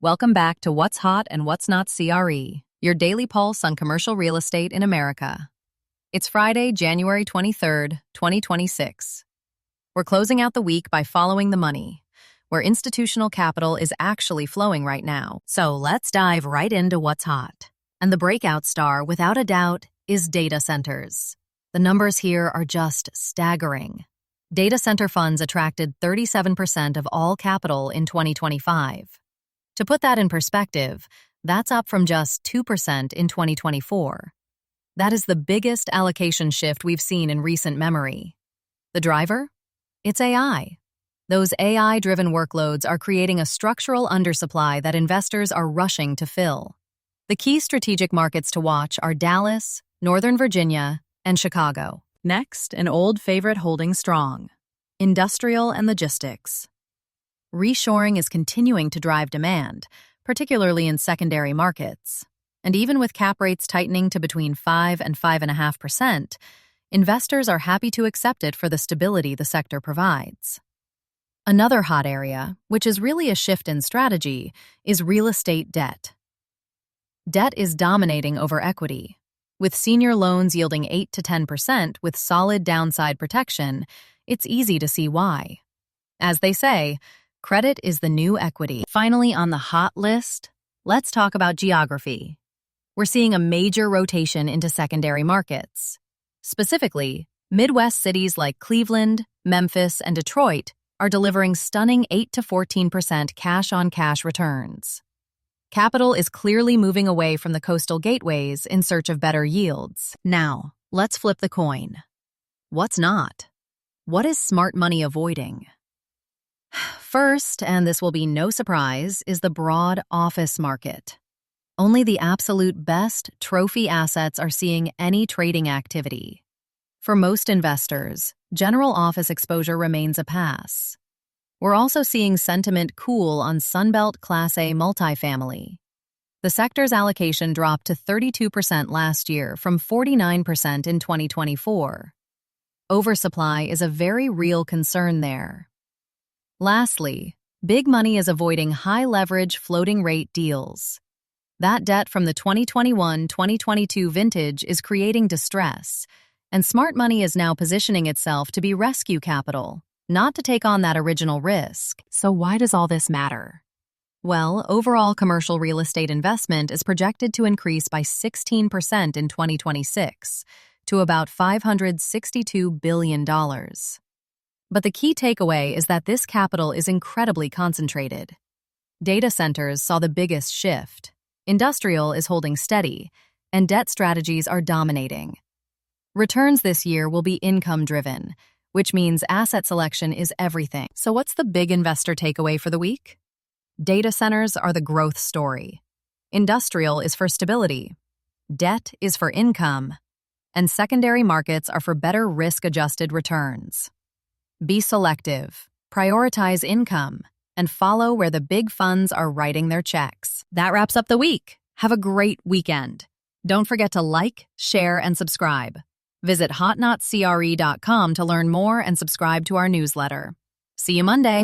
Welcome back to What's Hot and What's Not C.R.E., your daily pulse on commercial real estate in America. It's Friday, January 23rd, 2026. We're closing out the week by following the money, where institutional capital is actually flowing right now. So let's dive right into what's hot. And the breakout star, without a doubt, is data centers. The numbers here are just staggering. Data center funds attracted 37% of all capital in 2025. To put that in perspective, that's up from just 2% in 2024. That is the biggest allocation shift we've seen in recent memory. The driver? It's AI. Those AI-driven workloads are creating a structural undersupply that investors are rushing to fill. The key strategic markets to watch are Dallas, Northern Virginia, and Chicago. Next, an old favorite holding strong: industrial and logistics. Reshoring is continuing to drive demand, particularly in secondary markets. And even with cap rates tightening to between 5 and 5.5%, investors are happy to accept it for the stability the sector provides. Another hot area, which is really a shift in strategy, is real estate debt. Debt is dominating over equity. With senior loans yielding 8 to 10% with solid downside protection, it's easy to see why. As they say, credit is the new equity. Finally, on the hot list, let's talk about geography. We're seeing a major rotation into secondary markets. Specifically, Midwest cities like Cleveland, Memphis, and Detroit are delivering stunning 8 to 14% cash-on-cash returns. Capital is clearly moving away from the coastal gateways in search of better yields. Now, let's flip the coin. What's not? What is smart money avoiding? First, and this will be no surprise, is the broad office market. Only the absolute best trophy assets are seeing any trading activity. For most investors, general office exposure remains a pass. We're also seeing sentiment cool on Sunbelt Class A multifamily. The sector's allocation dropped to 32% last year from 49% in 2024. Oversupply is a very real concern there. Lastly, big money is avoiding high-leverage floating-rate deals. That debt from the 2021-2022 vintage is creating distress, and smart money is now positioning itself to be rescue capital, not to take on that original risk. So why does all this matter? Well, overall commercial real estate investment is projected to increase by 16% in 2026 to about $562 billion. But the key takeaway is that this capital is incredibly concentrated. Data centers saw the biggest shift. Industrial is holding steady, and debt strategies are dominating. Returns this year will be income-driven, which means asset selection is everything. So what's the big investor takeaway for the week? Data centers are the growth story. Industrial is for stability. Debt is for income. And secondary markets are for better risk-adjusted returns. Be selective, prioritize income, and follow where the big funds are writing their checks. That wraps up the week. Have a great weekend. Don't forget to like, share, and subscribe. Visit hotnotcre.com to learn more and subscribe to our newsletter. See you Monday.